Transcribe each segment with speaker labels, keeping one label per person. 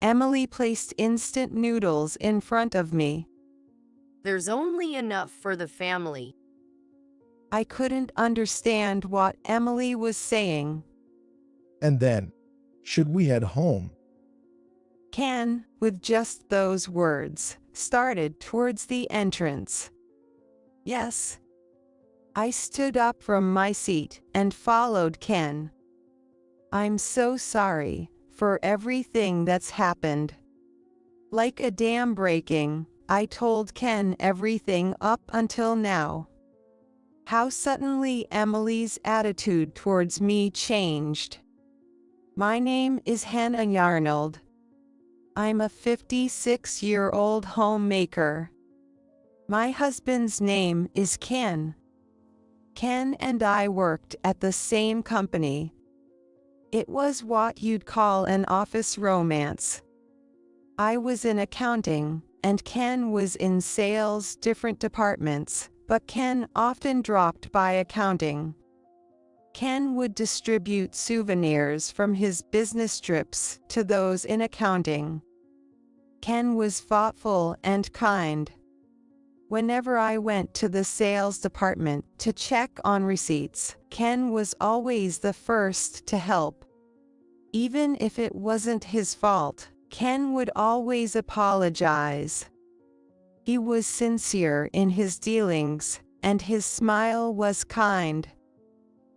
Speaker 1: Emily placed instant noodles in front of me.
Speaker 2: There's only enough for the family.
Speaker 1: I couldn't understand what Emily was saying.
Speaker 3: And then, should we head home?
Speaker 1: Ken, with just those words, started towards the entrance. Yes. I stood up from my seat and followed Ken. I'm so sorry for everything that's happened. Like a dam breaking, I told Ken everything up until now. How suddenly Emily's attitude towards me changed. My name is Hannah Yarnold. I'm a 56-year-old homemaker. My husband's name is Ken. Ken and I worked at the same company. It was what you'd call an office romance. I was in accounting, and Ken was in sales, different departments, but Ken often dropped by accounting. Ken would distribute souvenirs from his business trips to those in accounting. Ken was thoughtful and kind. Whenever I went to the sales department to check on receipts, Ken was always the first to help. Even if it wasn't his fault, Ken would always apologize. He was sincere in his dealings, and his smile was kind.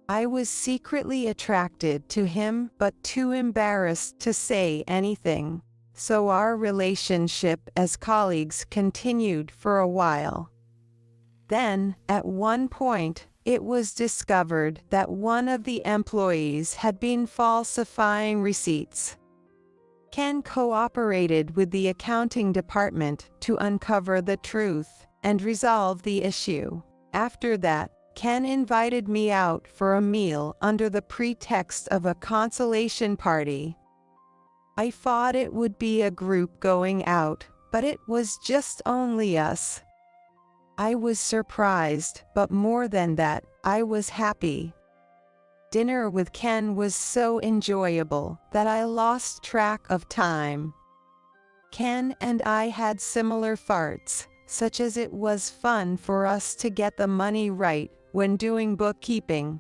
Speaker 1: I was secretly attracted to him but too embarrassed to say anything, so our relationship as colleagues continued for a while. Then, at one point, it was discovered that one of the employees had been falsifying receipts. Ken cooperated with the accounting department to uncover the truth and resolve the issue. After that, Ken invited me out for a meal under the pretext of a consolation party. I thought it would be a group going out, but it was just only us. I was surprised, but more than that, I was happy. Dinner with Ken was so enjoyable that I lost track of time. Ken and I had similar farts, such as it was fun for us to get the money right when doing bookkeeping.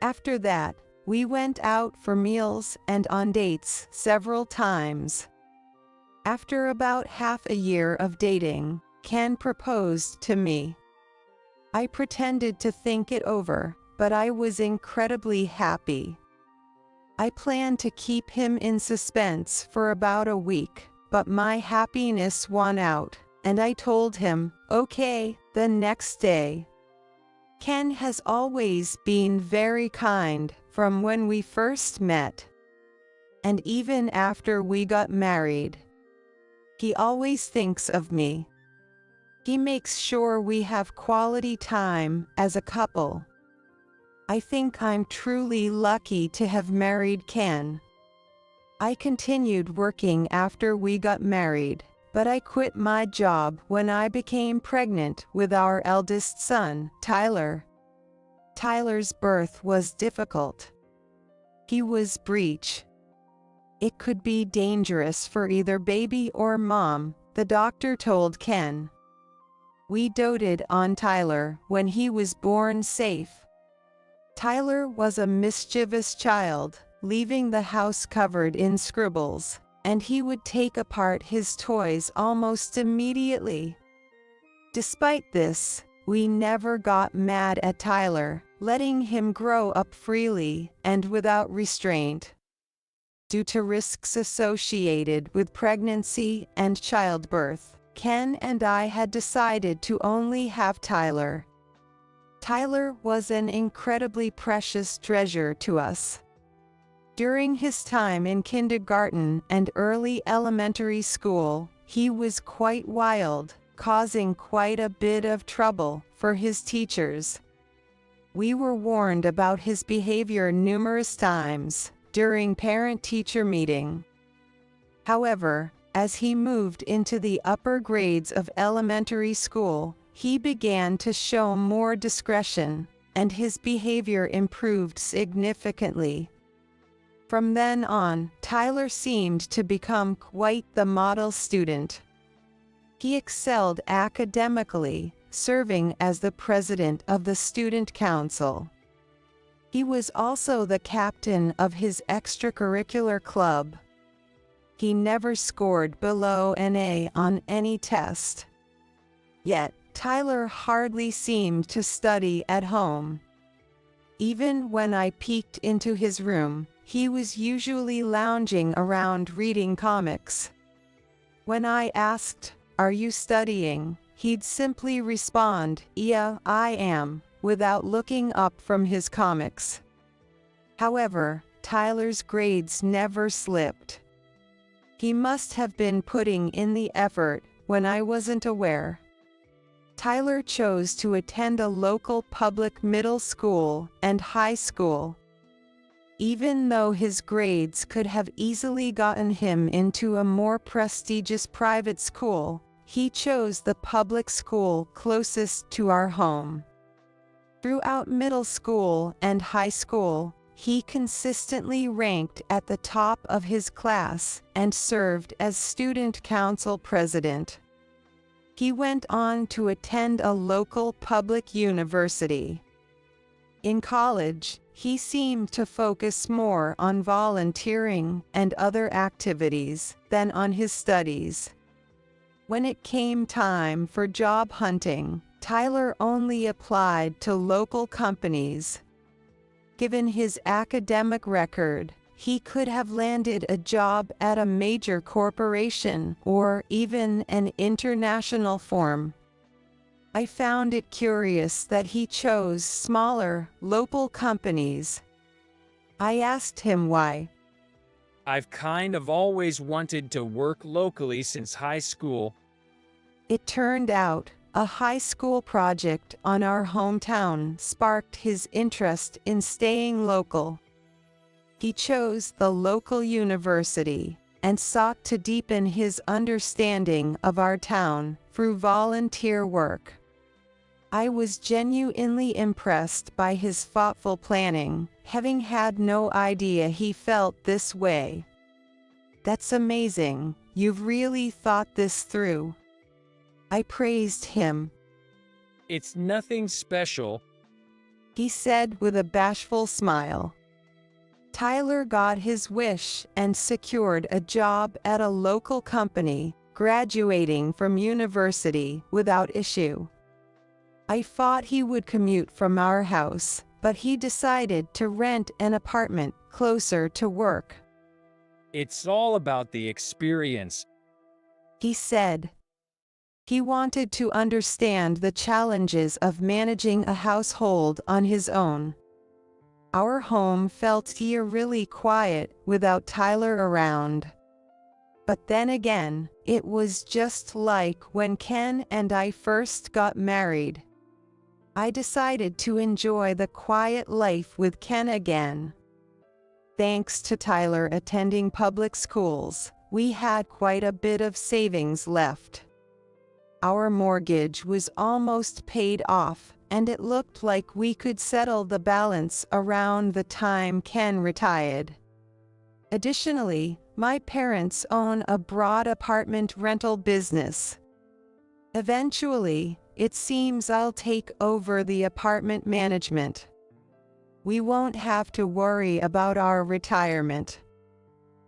Speaker 1: After that, we went out for meals and on dates several times. After about half a year of dating, Ken proposed to me. I pretended to think it over, but I was incredibly happy. I planned to keep him in suspense for about a week, but my happiness won out, and I told him, okay, the next day. Ken has always been very kind from when we first met. And even after we got married, he always thinks of me. He makes sure we have quality time as a couple. I think I'm truly lucky to have married Ken. I continued working after we got married, but I quit my job when I became pregnant with our eldest son, Tyler. Tyler's birth was difficult. He was breech. It could be dangerous for either baby or mom, the doctor told Ken. We doted on Tyler when he was born safe. Tyler was a mischievous child, leaving the house covered in scribbles, and he would take apart his toys almost immediately. Despite this, we never got mad at Tyler, letting him grow up freely and without restraint. Due to risks associated with pregnancy and childbirth, Ken and I had decided to only have Tyler. Tyler was an incredibly precious treasure to us. During his time in kindergarten and early elementary school, he was quite wild, causing quite a bit of trouble for his teachers. We were warned about his behavior numerous times during parent-teacher meeting. However, as he moved into the upper grades of elementary school, he began to show more discretion, and his behavior improved significantly. From then on, Tyler seemed to become quite the model student. He excelled academically, serving as the president of the student council. He was also the captain of his extracurricular club. He never scored below an A on any test. Yet, Tyler hardly seemed to study at home. Even when I peeked into his room, he was usually lounging around reading comics. When I asked, "Are you studying?" he'd simply respond, "Yeah, I am," without looking up from his comics. However, Tyler's grades never slipped. He must have been putting in the effort when I wasn't aware. Tyler chose to attend a local public middle school and high school. Even though his grades could have easily gotten him into a more prestigious private school, he chose the public school closest to our home. Throughout middle school and high school, he consistently ranked at the top of his class and served as student council president. He went on to attend a local public university. In college, he seemed to focus more on volunteering and other activities than on his studies. When it came time for job hunting, Tyler only applied to local companies. Given his academic record, he could have landed a job at a major corporation or even an international firm. I found it curious that he chose smaller, local companies. I asked him why.
Speaker 4: I've kind of always wanted to work locally since high school.
Speaker 1: It turned out, a high school project on our hometown sparked his interest in staying local. He chose the local university and sought to deepen his understanding of our town through volunteer work. I was genuinely impressed by his thoughtful planning, having had no idea he felt this way. "That's amazing, you've really thought this through." I praised him.
Speaker 4: It's nothing special,
Speaker 1: He said with a bashful smile. Tyler got his wish and secured a job at a local company, graduating from university without issue. I thought he would commute from our house, but he decided to rent an apartment closer to work.
Speaker 4: It's all about the experience.
Speaker 1: He said. He wanted to understand the challenges of managing a household on his own. Our home felt eerily quiet without Tyler around. But then again, it was just like when Ken and I first got married. I decided to enjoy the quiet life with Ken again. Thanks to Tyler attending public schools, we had quite a bit of savings left. Our mortgage was almost paid off, and it looked like we could settle the balance around the time Ken retired. Additionally, my parents own a broad apartment rental business. Eventually, it seems I'll take over the apartment management. We won't have to worry about our retirement.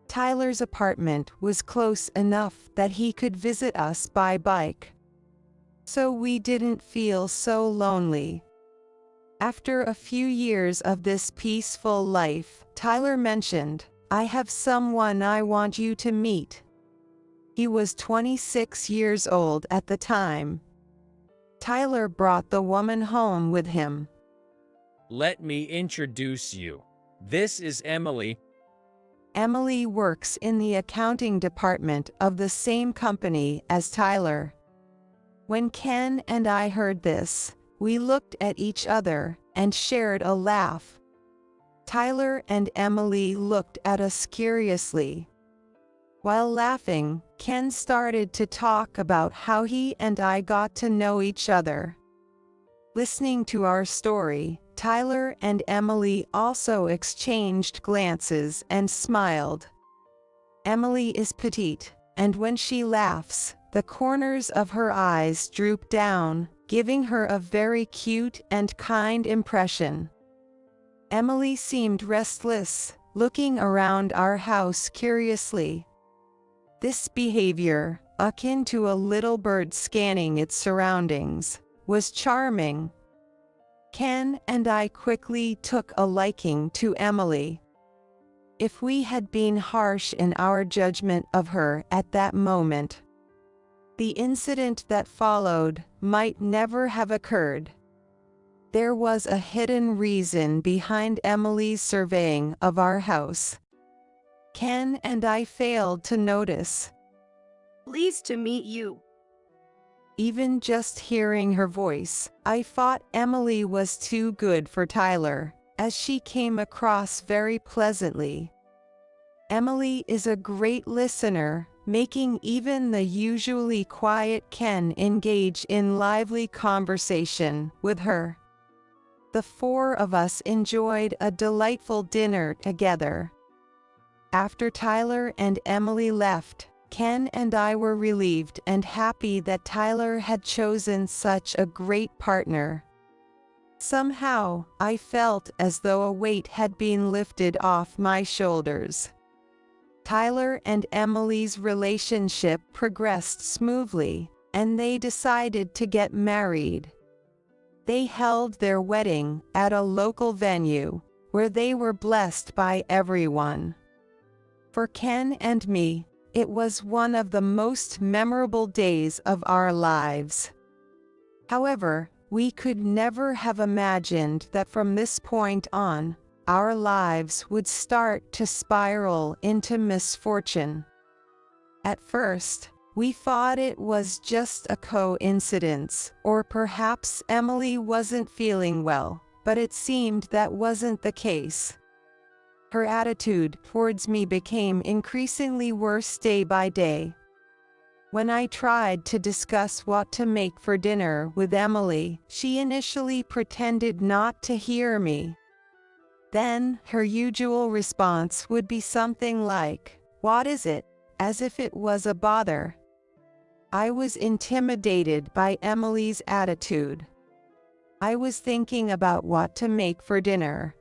Speaker 1: Tyler's apartment was close enough that he could visit us by bike, so we didn't feel so lonely. After a few years of this peaceful life, Tyler mentioned, "I have someone I want you to meet." He was 26 years old at the time. Tyler brought the woman home with him.
Speaker 4: Let me introduce you. This is Emily.
Speaker 1: Emily works in the accounting department of the same company as Tyler. When Ken and I heard this, we looked at each other and shared a laugh. Tyler and Emily looked at us curiously. While laughing, Ken started to talk about how he and I got to know each other. Listening to our story, Tyler and Emily also exchanged glances and smiled. Emily is petite, and when she laughs, the corners of her eyes droop down, giving her a very cute and kind impression. Emily seemed restless, looking around our house curiously. This behavior, akin to a little bird scanning its surroundings, was charming. Ken and I quickly took a liking to Emily. If we had been harsh in our judgment of her at that moment, the incident that followed might never have occurred. There was a hidden reason behind Emily's surveying of our house. Ken and I failed to notice.
Speaker 2: Pleased to meet you.
Speaker 1: Even just hearing her voice, I thought Emily was too good for Tyler, as she came across very pleasantly. Emily is a great listener, making even the usually quiet Ken engage in lively conversation with her. The four of us enjoyed a delightful dinner together. After Tyler and Emily left, Ken and I were relieved and happy that Tyler had chosen such a great partner. Somehow, I felt as though a weight had been lifted off my shoulders. Tyler and Emily's relationship progressed smoothly, and they decided to get married. They held their wedding at a local venue, where they were blessed by everyone. For Ken and me, it was one of the most memorable days of our lives. However, we could never have imagined that from this point on, our lives would start to spiral into misfortune. At first, we thought it was just a coincidence, or perhaps Emily wasn't feeling well, but it seemed that wasn't the case. Her attitude towards me became increasingly worse day by day. When I tried to discuss what to make for dinner with Emily, she initially pretended not to hear me. Then, her usual response would be something like, "What is it?" as if it was a bother. I was intimidated by Emily's attitude. I was thinking about what to make for dinner.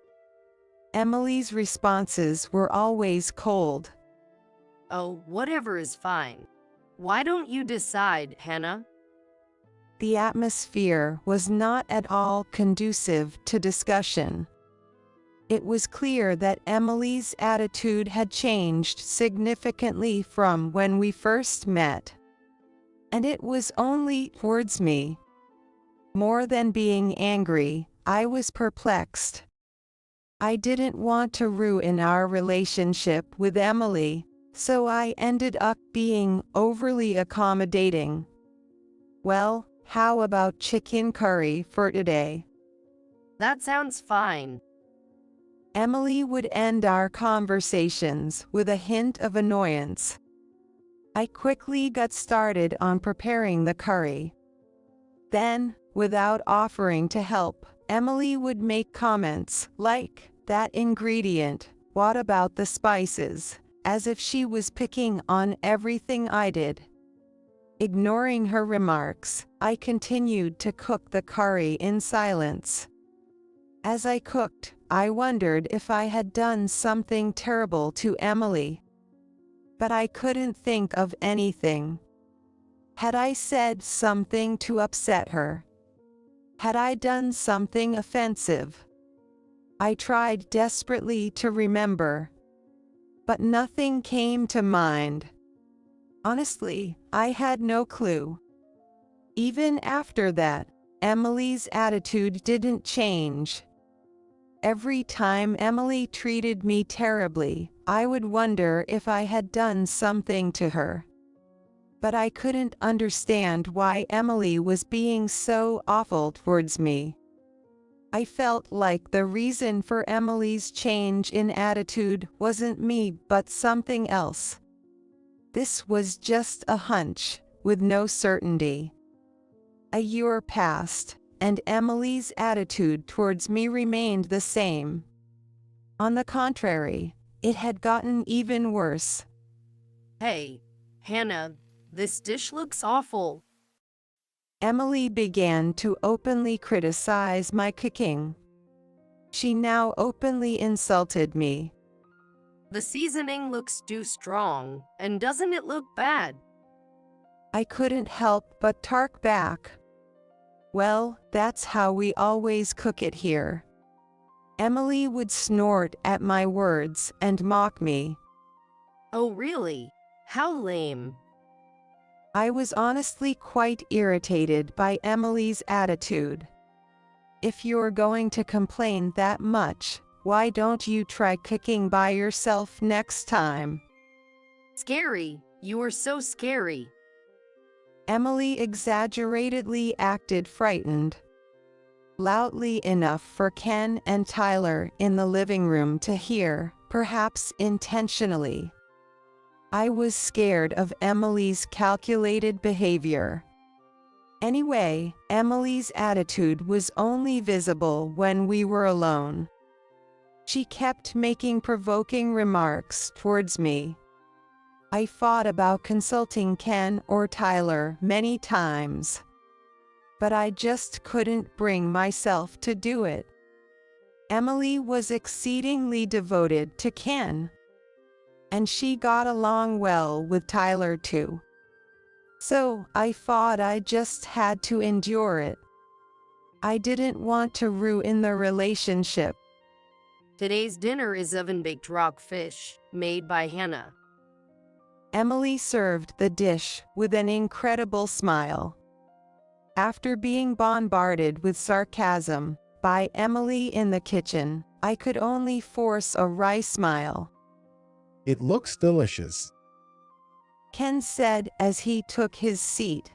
Speaker 1: Emily's responses were always cold.
Speaker 2: Oh, whatever is fine. Why don't you decide, Hannah?
Speaker 1: The atmosphere was not at all conducive to discussion. It was clear that Emily's attitude had changed significantly from when we first met. And it was only towards me. More than being angry, I was perplexed. I didn't want to ruin our relationship with Emily, so I ended up being overly accommodating. "Well, how about chicken curry for today?"
Speaker 2: That sounds fine.
Speaker 1: Emily would end our conversations with a hint of annoyance. I quickly got started on preparing the curry. Then, without offering to help, Emily would make comments like, "That ingredient, what about the spices?" as if she was picking on everything I did. Ignoring her remarks, I continued to cook the curry in silence. As I cooked, I wondered if I had done something terrible to Emily. But I couldn't think of anything. Had I said something to upset her? Had I done something offensive? I tried desperately to remember, but nothing came to mind. Honestly, I had no clue. Even after that, Emily's attitude didn't change. Every time Emily treated me terribly, I would wonder if I had done something to her. But I couldn't understand why Emily was being so awful towards me. I felt like the reason for Emily's change in attitude wasn't me but something else. This was just a hunch, with no certainty. A year passed, and Emily's attitude towards me remained the same. On the contrary, it had gotten even worse.
Speaker 2: Hey, Hannah, this dish looks awful.
Speaker 1: Emily began to openly criticize my cooking. She now openly insulted me.
Speaker 2: The seasoning looks too strong, and doesn't it look bad?
Speaker 1: I couldn't help but tark back. Well, that's how we always cook it here. Emily would snort at my words and mock me.
Speaker 2: Oh really? How lame.
Speaker 1: I was honestly quite irritated by Emily's attitude. If you're going to complain that much, why don't you try cooking by yourself next time?
Speaker 2: Scary. You are so scary.
Speaker 1: Emily exaggeratedly acted frightened. Loudly enough for Ken and Tyler in the living room to hear, perhaps intentionally. I was scared of Emily's calculated behavior. Anyway, Emily's attitude was only visible when we were alone. She kept making provoking remarks towards me. I thought about consulting Ken or Tyler many times, but I just couldn't bring myself to do it. Emily was exceedingly devoted to Ken, and she got along well with Tyler too. So I thought I just had to endure it. I didn't want to ruin the relationship.
Speaker 2: Today's dinner is oven-baked rockfish, made by Hannah.
Speaker 1: Emily served the dish with an incredible smile. After being bombarded with sarcasm by Emily in the kitchen, I could only force a wry smile.
Speaker 3: It looks delicious.
Speaker 1: Ken said as he took his seat.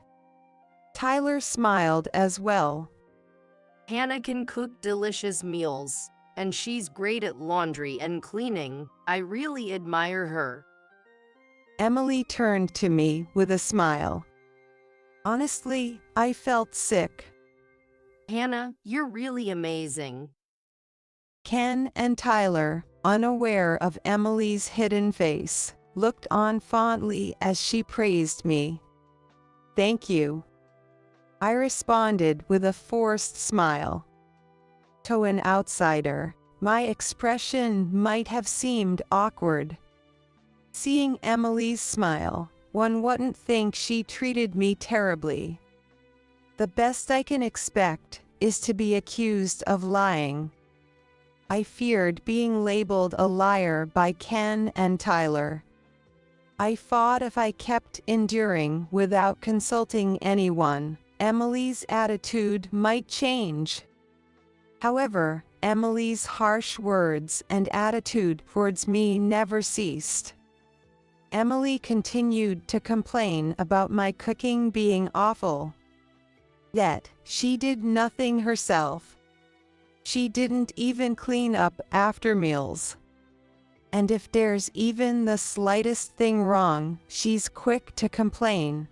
Speaker 1: Tyler smiled as well.
Speaker 2: Hannah can cook delicious meals, and she's great at laundry and cleaning. I really admire her.
Speaker 1: Emily turned to me with a smile. Honestly, I felt sick.
Speaker 2: Hannah, you're really amazing.
Speaker 1: Ken and Tyler, unaware of Emily's hidden face, looked on fondly as she praised me. Thank you. I responded with a forced smile. To an outsider, my expression might have seemed awkward. Seeing Emily's smile, one wouldn't think she treated me terribly. The best I can expect is to be accused of lying. I feared being labeled a liar by Ken and Tyler. I thought if I kept enduring without consulting anyone, Emily's attitude might change. However, Emily's harsh words and attitude towards me never ceased. Emily continued to complain about my cooking being awful. Yet, she did nothing herself. She didn't even clean up after meals. And if there's even the slightest thing wrong, she's quick to complain.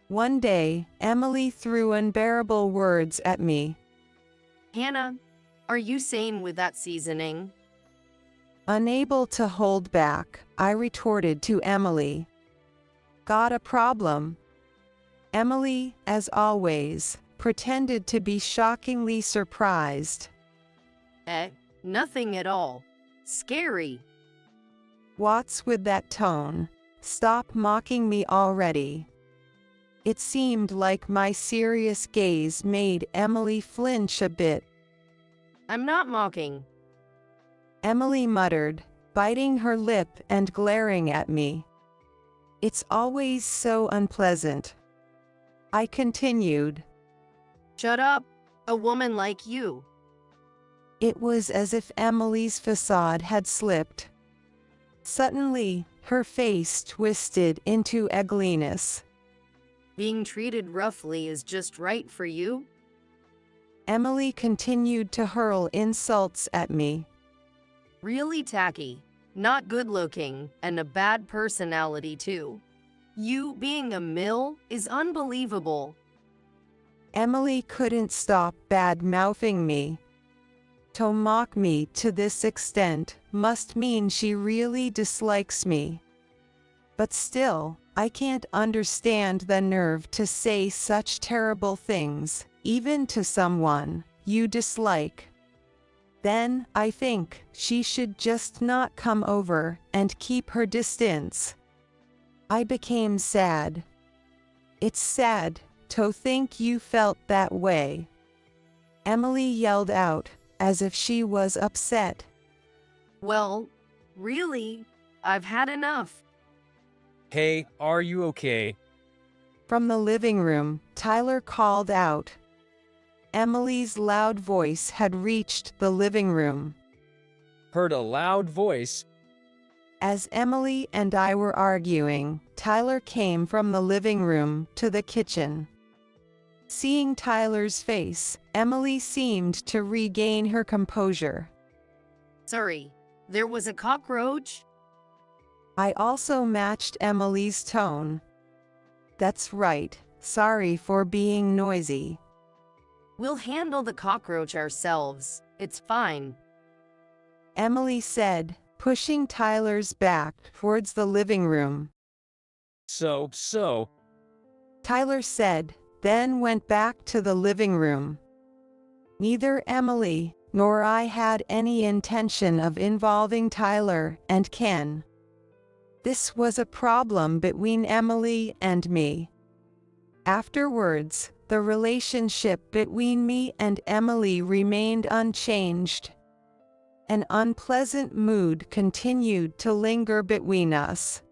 Speaker 1: One day, Emily threw unbearable words at me.
Speaker 2: Hannah, are you sane with that seasoning?
Speaker 1: Unable to hold back, I retorted to Emily. Got a problem? Emily, as always, pretended to be shockingly surprised.
Speaker 2: Nothing at all. Scary.
Speaker 1: What's with that tone? Stop mocking me already. It seemed like my serious gaze made Emily flinch a bit.
Speaker 2: I'm not mocking.
Speaker 1: Emily muttered, biting her lip and glaring at me. It's always so unpleasant. I continued.
Speaker 2: Shut up, a woman like you.
Speaker 1: It was as if Emily's facade had slipped. Suddenly, her face twisted into ugliness.
Speaker 2: Being treated roughly is just right for you?
Speaker 1: Emily continued to hurl insults at me.
Speaker 2: Really tacky, not good looking, and a bad personality too. You being a mill is unbelievable.
Speaker 1: Emily couldn't stop bad-mouthing me. To mock me to this extent must mean she really dislikes me. But still, I can't understand the nerve to say such terrible things, even to someone you dislike. Then, I think, she should just not come over and keep her distance. I became sad. It's sad to think you felt that way. Emily yelled out, as if she was upset.
Speaker 2: Well, really, I've had enough.
Speaker 4: Hey, are you okay?
Speaker 1: From the living room, Tyler called out. Emily's loud voice had reached the living room.
Speaker 4: Heard a loud voice.
Speaker 1: As Emily and I were arguing, Tyler came from the living room to the kitchen. Seeing Tyler's face, Emily seemed to regain her composure.
Speaker 2: Sorry, there was a cockroach?
Speaker 1: I also matched Emily's tone. That's right, sorry for being noisy.
Speaker 2: We'll handle the cockroach ourselves. It's fine.
Speaker 1: Emily said, pushing Tyler's back towards the living room.
Speaker 4: So.
Speaker 1: Tyler said, then went back to the living room. Neither Emily nor I had any intention of involving Tyler and Ken. This was a problem between Emily and me. Afterwards, the relationship between me and Emily remained unchanged. An unpleasant mood continued to linger between us.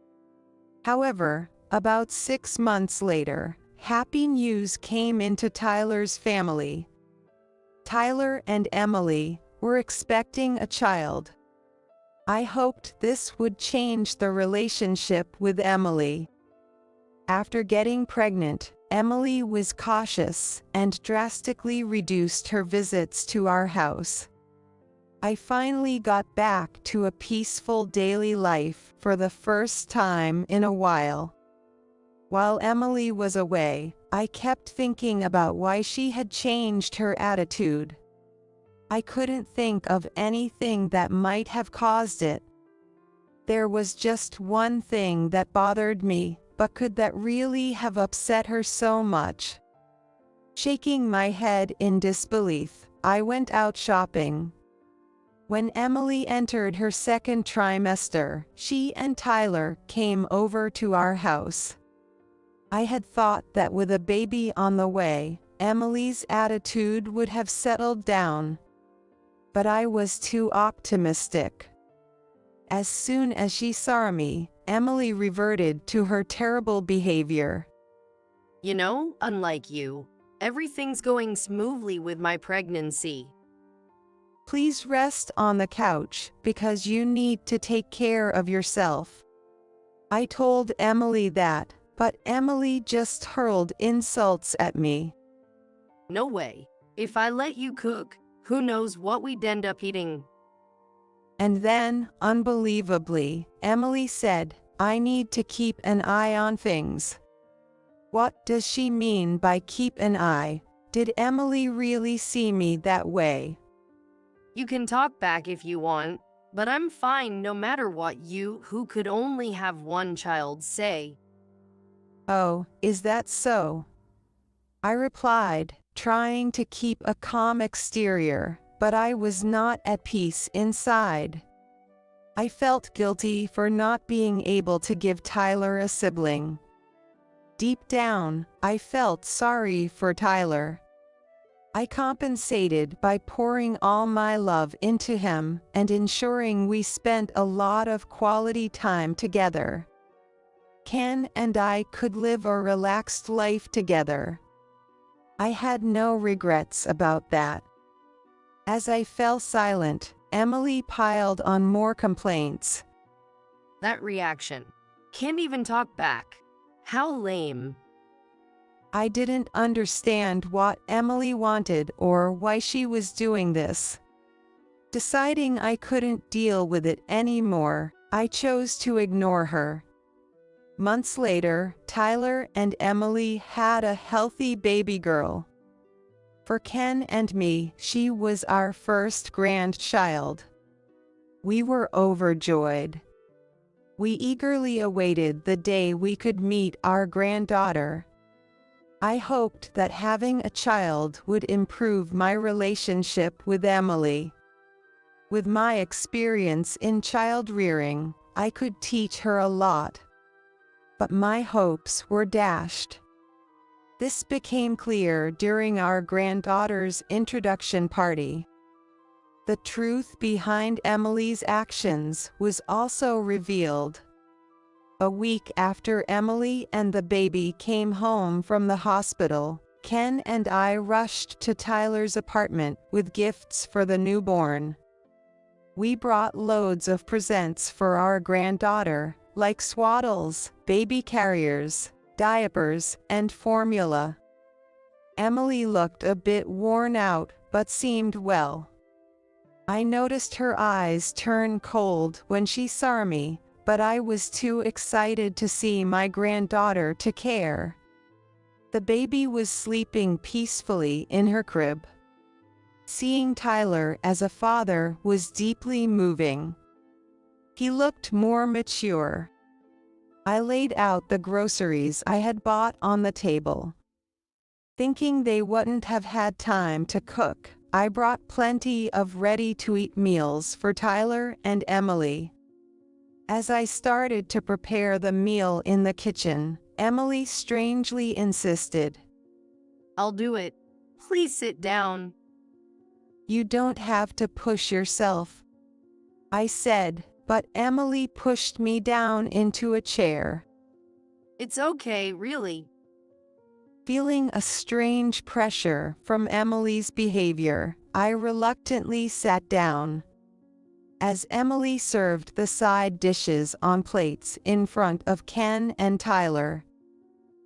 Speaker 1: However, about 6 months later, happy news came into Tyler's family. Tyler and Emily were expecting a child. I hoped this would change the relationship with Emily. After getting pregnant, Emily was cautious and drastically reduced her visits to our house. I finally got back to a peaceful daily life for the first time in a while. While Emily was away, I kept thinking about why she had changed her attitude. I couldn't think of anything that might have caused it. There was just one thing that bothered me, but could that really have upset her so much? Shaking my head in disbelief, I went out shopping. When Emily entered her second trimester, she and Tyler came over to our house. I had thought that with a baby on the way, Emily's attitude would have settled down. But I was too optimistic. As soon as she saw me, Emily reverted to her terrible behavior.
Speaker 2: You know, unlike you, everything's going smoothly with my pregnancy.
Speaker 1: Please rest on the couch because you need to take care of yourself. I told Emily that, but Emily just hurled insults at me.
Speaker 2: No way. If I let you cook, who knows what we'd end up eating?
Speaker 1: And then, unbelievably, Emily said, I need to keep an eye on things. What does she mean by keep an eye? Did Emily really see me that way?
Speaker 2: You can talk back if you want, but I'm fine no matter what you, who could only have one child, say.
Speaker 1: Oh, is that so? I replied, trying to keep a calm exterior, but I was not at peace inside. I felt guilty for not being able to give Tyler a sibling. Deep down, I felt sorry for Tyler. I compensated by pouring all my love into him and ensuring we spent a lot of quality time together. Ken and I could live a relaxed life together. I had no regrets about that. As I fell silent, Emily piled on more complaints.
Speaker 2: That reaction. Can't even talk back. How lame.
Speaker 1: I didn't understand what Emily wanted or why she was doing this. Deciding I couldn't deal with it anymore, I chose to ignore her. Months later, Tyler and Emily had a healthy baby girl. For Ken and me, she was our first grandchild. We were overjoyed. We eagerly awaited the day we could meet our granddaughter. I hoped that having a child would improve my relationship with Emily. With my experience in child rearing, I could teach her a lot. But my hopes were dashed. This became clear during our granddaughter's introduction party. The truth behind Emily's actions was also revealed. A week after Emily and the baby came home from the hospital, Ken and I rushed to Tyler's apartment with gifts for the newborn. We brought loads of presents for our granddaughter, like swaddles, baby carriers, diapers, and formula. Emily looked a bit worn out, but seemed well. I noticed her eyes turn cold when she saw me, but I was too excited to see my granddaughter to care. The baby was sleeping peacefully in her crib. Seeing Tyler as a father was deeply moving. He looked more mature. I laid out the groceries I had bought on the table. Thinking they wouldn't have had time to cook, I brought plenty of ready-to-eat meals for Tyler and Emily. As I started to prepare the meal in the kitchen, Emily strangely insisted.
Speaker 2: I'll do it. Please sit down.
Speaker 1: You don't have to push yourself, I said, but Emily pushed me down into a chair.
Speaker 2: It's okay, really.
Speaker 1: Feeling a strange pressure from Emily's behavior, I reluctantly sat down. As Emily served the side dishes on plates in front of Ken and Tyler.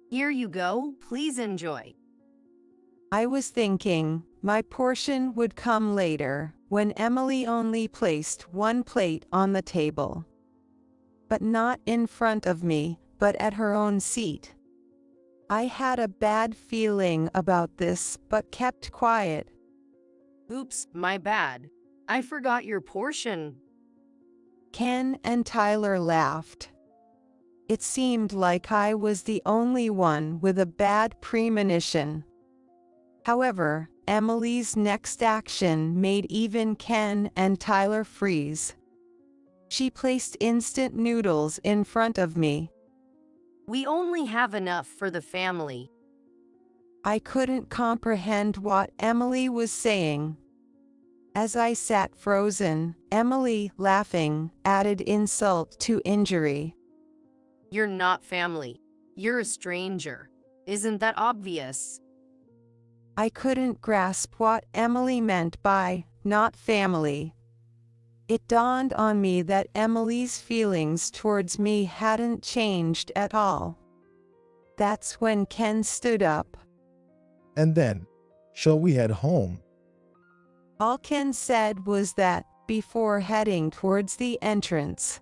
Speaker 2: Here you go, please enjoy.
Speaker 1: I was thinking my portion would come later, when Emily only placed one plate on the table. But not in front of me, but at her own seat. I had a bad feeling about this, but kept quiet.
Speaker 2: Oops, my bad. I forgot your portion.
Speaker 1: Ken and Tyler laughed. It seemed like I was the only one with a bad premonition. However, Emily's next action made even Ken and Tyler freeze. She placed instant noodles in front of me.
Speaker 2: We only have enough for the family.
Speaker 1: I couldn't comprehend what Emily was saying. As I sat frozen, Emily, laughing, added insult to injury.
Speaker 2: You're not family. You're a stranger. Isn't that obvious?
Speaker 1: I couldn't grasp what Emily meant by not family. It dawned on me that Emily's feelings towards me hadn't changed at all. That's when Ken stood up.
Speaker 3: And then, shall we head home?
Speaker 1: All Ken said was that, before heading towards the entrance.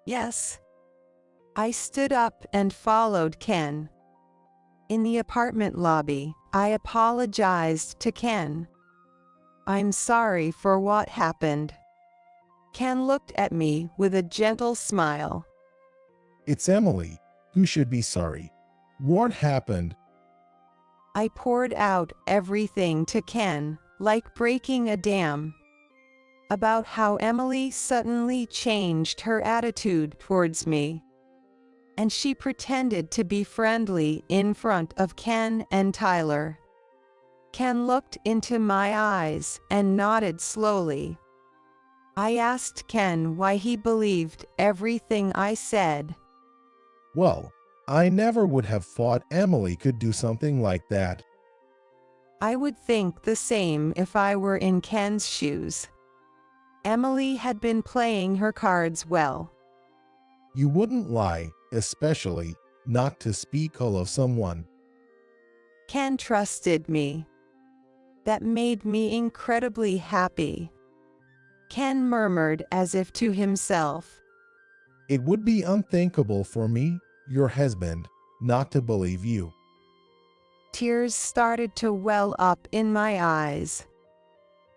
Speaker 1: Yes. I stood up and followed Ken. In the apartment lobby, I apologized to Ken. I'm sorry for what happened. Ken looked at me with a gentle smile.
Speaker 3: It's Emily. You should be sorry. What happened?
Speaker 1: I poured out everything to Ken, like breaking a dam. About how Emily suddenly changed her attitude towards me. And she pretended to be friendly in front of Ken and Tyler. Ken looked into my eyes and nodded slowly. I asked Ken why he believed everything I said.
Speaker 3: Well, I never would have thought Emily could do something like that.
Speaker 1: I would think the same if I were in Ken's shoes. Emily had been playing her cards well.
Speaker 3: You wouldn't lie, especially not to speak ill of someone.
Speaker 1: Ken trusted me. That made me incredibly happy. Ken murmured as if to himself.
Speaker 3: It would be unthinkable for me, your husband, not to believe you.
Speaker 1: Tears started to well up in my eyes.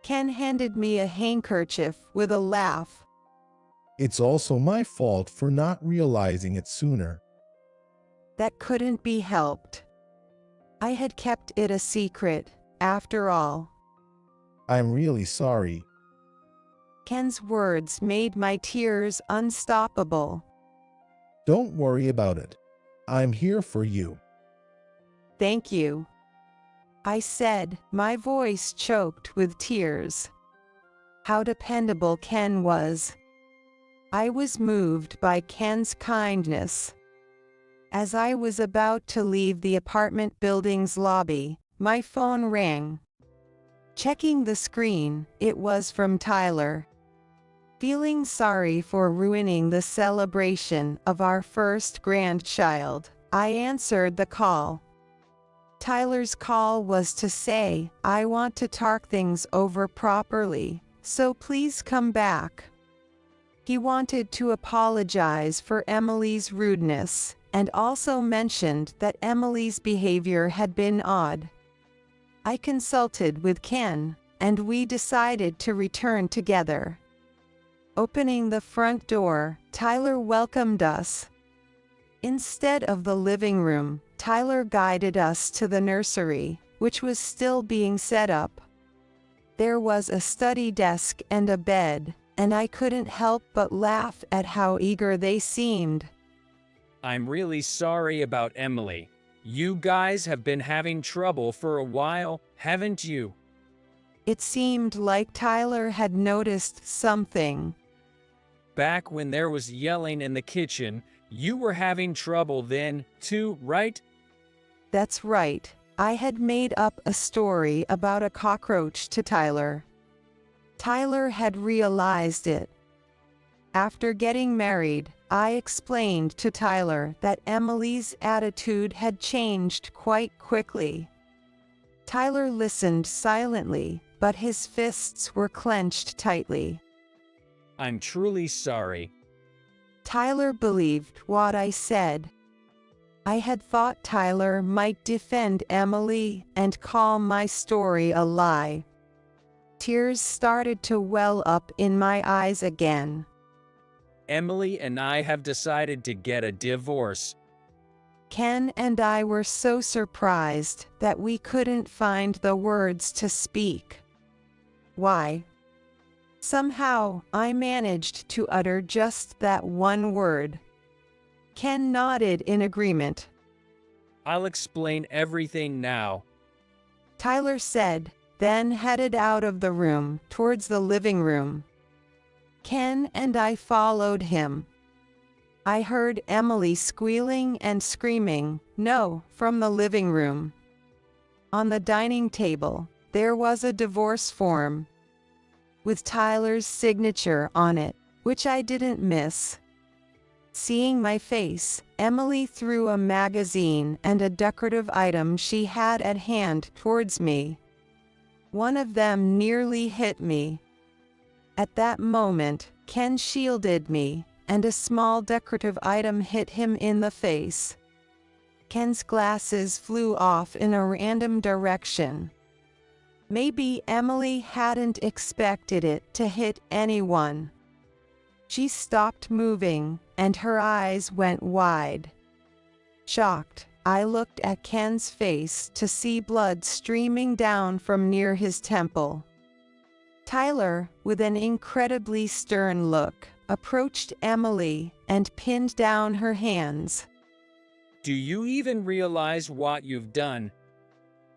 Speaker 1: Ken handed me a handkerchief with a laugh.
Speaker 3: It's also my fault for not realizing it sooner.
Speaker 1: That couldn't be helped. I had kept it a secret, after all.
Speaker 3: I'm really sorry.
Speaker 1: Ken's words made my tears unstoppable.
Speaker 3: Don't worry about it. I'm here for you.
Speaker 1: Thank you, I said, my voice choked with tears. How dependable Ken was. I was moved by Ken's kindness. As I was about to leave the apartment building's lobby, my phone rang. Checking the screen, it was from Tyler. Feeling sorry for ruining the celebration of our first grandchild, I answered the call. Tyler's call was to say, "I want to talk things over properly, so please come back." He wanted to apologize for Emily's rudeness, and also mentioned that Emily's behavior had been odd. I consulted with Ken, and we decided to return together. Opening the front door, Tyler welcomed us. Instead of the living room, Tyler guided us to the nursery, which was still being set up. There was a study desk and a bed, and I couldn't help but laugh at how eager they seemed.
Speaker 4: I'm really sorry about Emily. You guys have been having trouble for a while, haven't you?
Speaker 1: It seemed like Tyler had noticed something.
Speaker 4: Back when there was yelling in the kitchen, you were having trouble then, too, right?
Speaker 1: That's right. I had made up a story about a cockroach to Tyler. Tyler had realized it. After getting married, I explained to Tyler that Emily's attitude had changed quite quickly. Tyler listened silently, but his fists were clenched tightly.
Speaker 4: I'm truly sorry.
Speaker 1: Tyler believed what I said. I had thought Tyler might defend Emily and call my story a lie. Tears started to well up in my eyes again.
Speaker 4: Emily and I have decided to get a divorce.
Speaker 1: Ken and I were so surprised that we couldn't find the words to speak. Why? Somehow, I managed to utter just that one word. Ken nodded in agreement.
Speaker 4: I'll explain everything now.
Speaker 1: Tyler said, then headed out of the room towards the living room. Ken and I followed him. I heard Emily squealing and screaming, "No," from the living room. On the dining table, there was a divorce form with Tyler's signature on it, which I didn't miss. Seeing my face, Emily threw a magazine and a decorative item she had at hand towards me. One of them nearly hit me. At that moment, Ken shielded me, and a small decorative item hit him in the face. Ken's glasses flew off in a random direction. Maybe Emily hadn't expected it to hit anyone. She stopped moving, and her eyes went wide. Shocked, I looked at Ken's face to see blood streaming down from near his temple. Tyler, with an incredibly stern look, approached Emily and pinned down her hands.
Speaker 4: Do you even realize what you've done?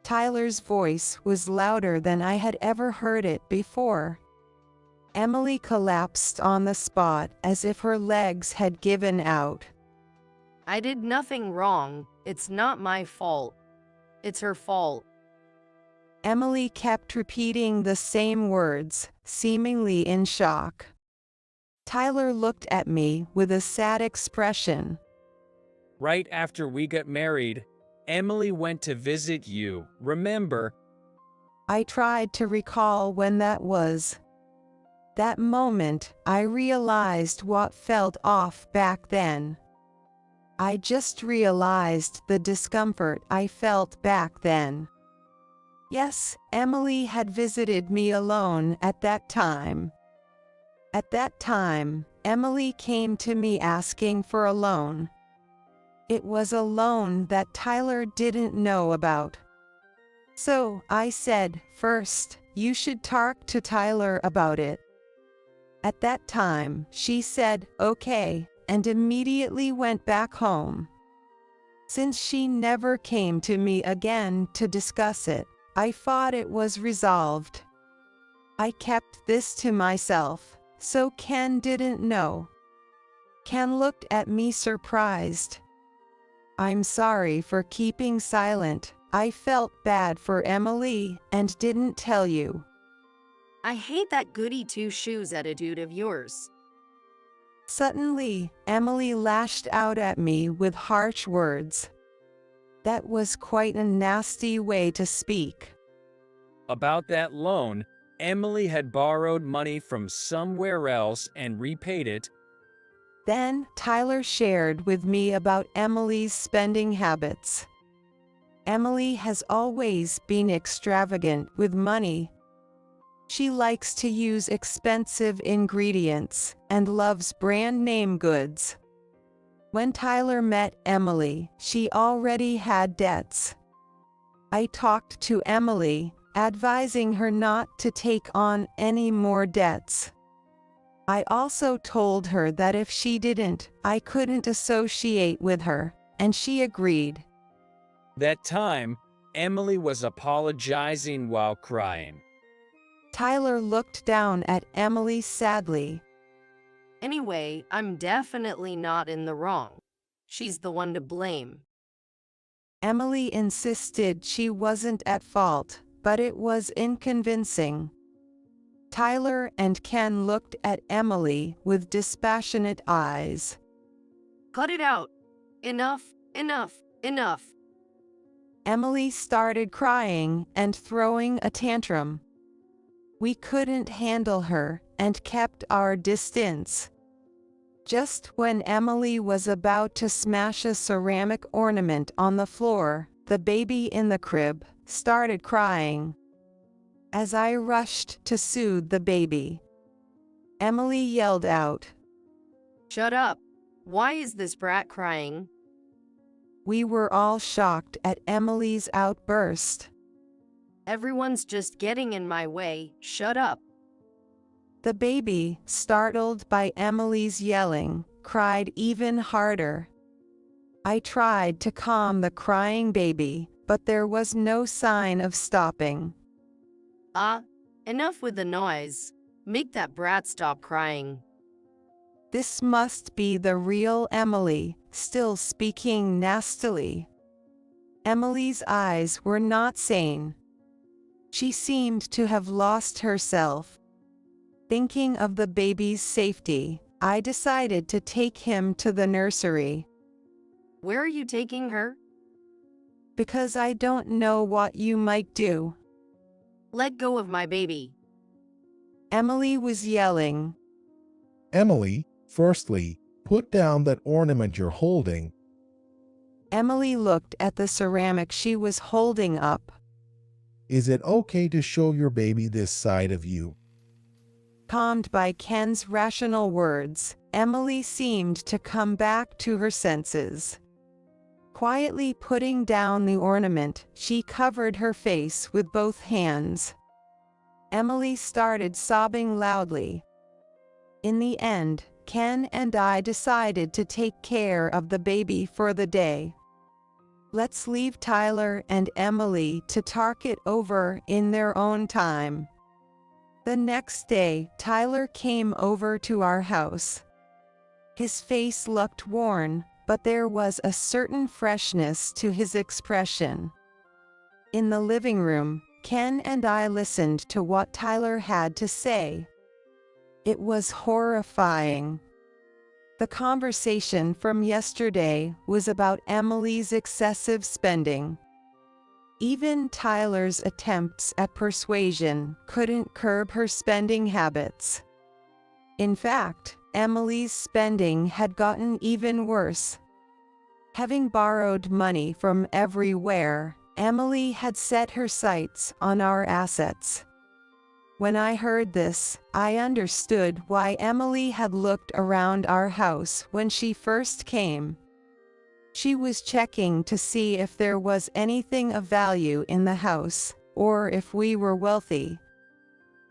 Speaker 1: Tyler's voice was louder than I had ever heard it before. Emily collapsed on the spot as if her legs had given out.
Speaker 2: I did nothing wrong. It's not my fault. It's her fault.
Speaker 1: Emily kept repeating the same words, seemingly in shock. Tyler looked at me with a sad expression.
Speaker 4: Right after we got married, Emily went to visit you, remember?
Speaker 1: I tried to recall when that was. That moment, I realized what felt off back then. I just realized the discomfort I felt back then. Yes, Emily had visited me alone at that time. At that time, Emily came to me asking for a loan. It was a loan that Tyler didn't know about. So I said, first, you should talk to Tyler about it. At that time, she said, okay, and immediately went back home. Since she never came to me again to discuss it, I thought it was resolved. I kept this to myself, so Ken didn't know. Ken looked at me surprised. I'm sorry for keeping silent. I felt bad for Emily and didn't tell you.
Speaker 2: I hate that goody two-shoes attitude of yours.
Speaker 1: Suddenly, Emily lashed out at me with harsh words. That was quite a nasty way to speak.
Speaker 4: About that loan, Emily had borrowed money from somewhere else and repaid it.
Speaker 1: Then, Tyler shared with me about Emily's spending habits. Emily has always been extravagant with money. She likes to use expensive ingredients and loves brand name goods. When Tyler met Emily, she already had debts. I talked to Emily, advising her not to take on any more debts. I also told her that if she didn't, I couldn't associate with her, and she agreed.
Speaker 4: That time, Emily was apologizing while crying.
Speaker 1: Tyler looked down at Emily sadly.
Speaker 2: Anyway, I'm definitely not in the wrong. She's the one to blame.
Speaker 1: Emily insisted she wasn't at fault, but it was unconvincing. Tyler and Ken looked at Emily with dispassionate eyes.
Speaker 2: Cut it out. Enough, enough, enough.
Speaker 1: Emily started crying and throwing a tantrum. We couldn't handle her and kept our distance. Just when Emily was about to smash a ceramic ornament on the floor, the baby in the crib started crying. As I rushed to soothe the baby, Emily yelled out,
Speaker 2: Shut up. Why is this brat crying?
Speaker 1: We were all shocked at Emily's outburst.
Speaker 2: Everyone's just getting in my way. Shut up.
Speaker 1: The baby, startled by Emily's yelling, cried even harder. I tried to calm the crying baby, but there was no sign of stopping.
Speaker 2: Enough with the noise. Make that brat stop crying.
Speaker 1: This must be the real Emily, still speaking nastily. Emily's eyes were not sane. She seemed to have lost herself. Thinking of the baby's safety, I decided to take him to the nursery.
Speaker 2: Where are you taking her?
Speaker 1: Because I don't know what you might do.
Speaker 2: Let go of my baby.
Speaker 1: Emily was yelling.
Speaker 3: Emily, firstly, put down that ornament you're holding.
Speaker 1: Emily looked at the ceramic she was holding up.
Speaker 3: Is it okay to show your baby this side of you?
Speaker 1: Calmed by Ken's rational words, Emily seemed to come back to her senses. Quietly putting down the ornament, she covered her face with both hands. Emily started sobbing loudly. In the end, Ken and I decided to take care of the baby for the day. Let's leave Tyler and Emily to talk it over in their own time. The next day, Tyler came over to our house. His face looked worn, but there was a certain freshness to his expression. In the living room, Ken and I listened to what Tyler had to say. It was horrifying. The conversation from yesterday was about Emily's excessive spending. Even Tyler's attempts at persuasion couldn't curb her spending habits. In fact, Emily's spending had gotten even worse. Having borrowed money from everywhere, Emily had set her sights on our assets. When I heard this, I understood why Emily had looked around our house when she first came. She was checking to see if there was anything of value in the house, or if we were wealthy.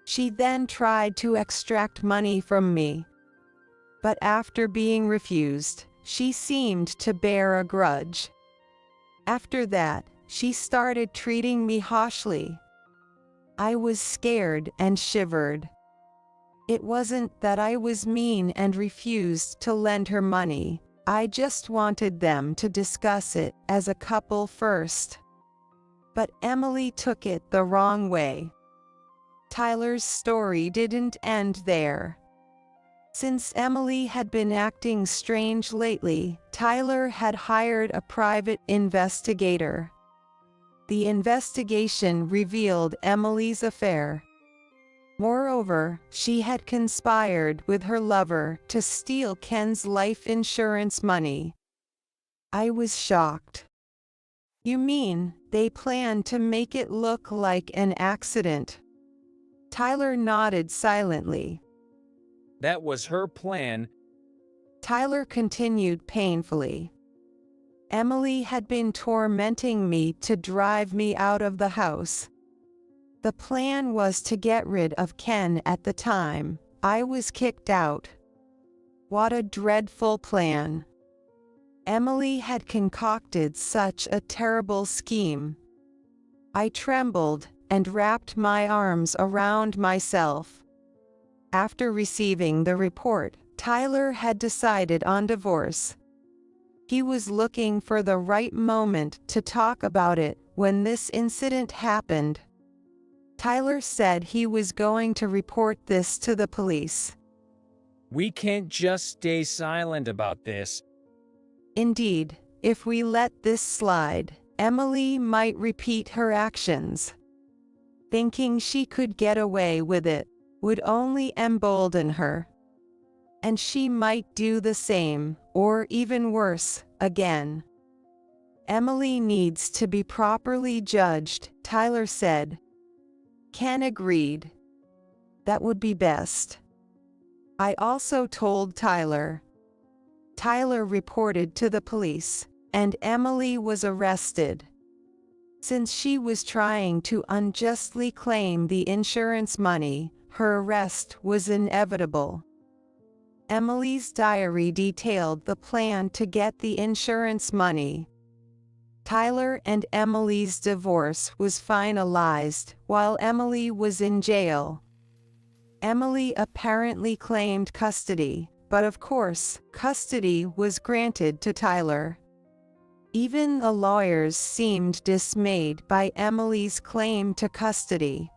Speaker 1: She then tried to extract money from me. But after being refused, she seemed to bear a grudge. After that, she started treating me harshly. I was scared and shivered. It wasn't that I was mean and refused to lend her money. I just wanted them to discuss it as a couple first. But Emily took it the wrong way. Tyler's story didn't end there. Since Emily had been acting strange lately, Tyler had hired a private investigator. The investigation revealed Emily's affair. Moreover, she had conspired with her lover to steal Ken's life insurance money. I was shocked. You mean, they planned to make it look like an accident? Tyler nodded silently.
Speaker 4: That was her plan.
Speaker 1: Tyler continued painfully. Emily had been tormenting me to drive me out of the house. The plan was to get rid of Ken at the time I was kicked out. What a dreadful plan. Emily had concocted such a terrible scheme. I trembled and wrapped my arms around myself. After receiving the report, Tyler had decided on divorce. He was looking for the right moment to talk about it when this incident happened. Tyler said he was going to report this to the police.
Speaker 4: We can't just stay silent about this.
Speaker 1: Indeed, if we let this slide, Emily might repeat her actions. Thinking she could get away with it would only embolden her. And she might do the same, or even worse, again. Emily needs to be properly judged, Tyler said. Ken agreed. That would be best. I also told Tyler. Tyler reported to the police, and Emily was arrested. Since she was trying to unjustly claim the insurance money, her arrest was inevitable. Emily's diary detailed the plan to get the insurance money. Tyler and Emily's divorce was finalized while Emily was in jail. Emily apparently claimed custody, but of course, custody was granted to Tyler. Even the lawyers seemed dismayed by Emily's claim to custody.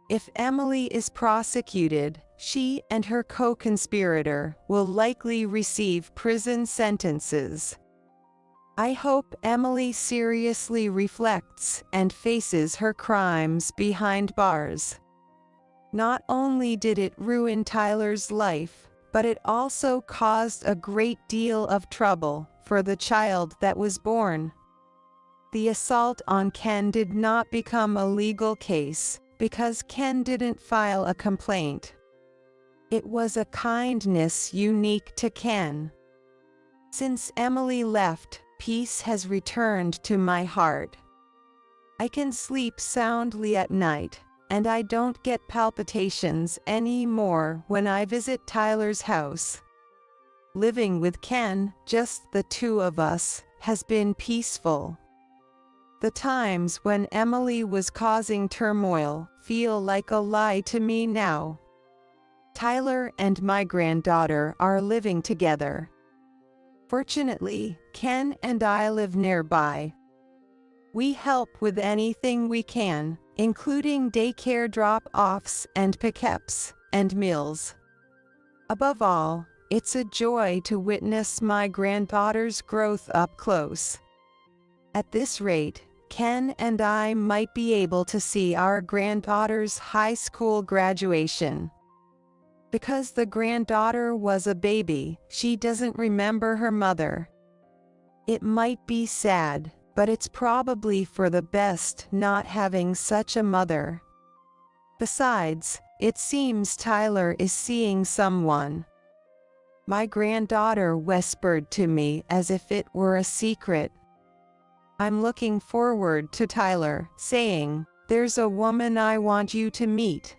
Speaker 1: If Emily is prosecuted, she and her co-conspirator will likely receive prison sentences. I hope Emily seriously reflects and faces her crimes behind bars. Not only did it ruin Tyler's life, but it also caused a great deal of trouble for the child that was born. The assault on Ken did not become a legal case because Ken didn't file a complaint. It was a kindness unique to Ken. Since Emily left, peace has returned to my heart. I can sleep soundly at night, and I don't get palpitations anymore when I visit Tyler's house. Living with Ken, just the two of us, has been peaceful. The times when Emily was causing turmoil feel like a lie to me now. Tyler and my granddaughter are living together. Fortunately, Ken and I live nearby. We help with anything we can, including daycare drop-offs and pickups, and meals. Above all, it's a joy to witness my granddaughter's growth up close. At this rate, Ken and I might be able to see our granddaughter's high school graduation. Because the granddaughter was a baby, she doesn't remember her mother. It might be sad, but it's probably for the best not having such a mother. Besides, it seems Tyler is seeing someone. My granddaughter whispered to me as if it were a secret. I'm looking forward to Tyler saying, "There's a woman I want you to meet."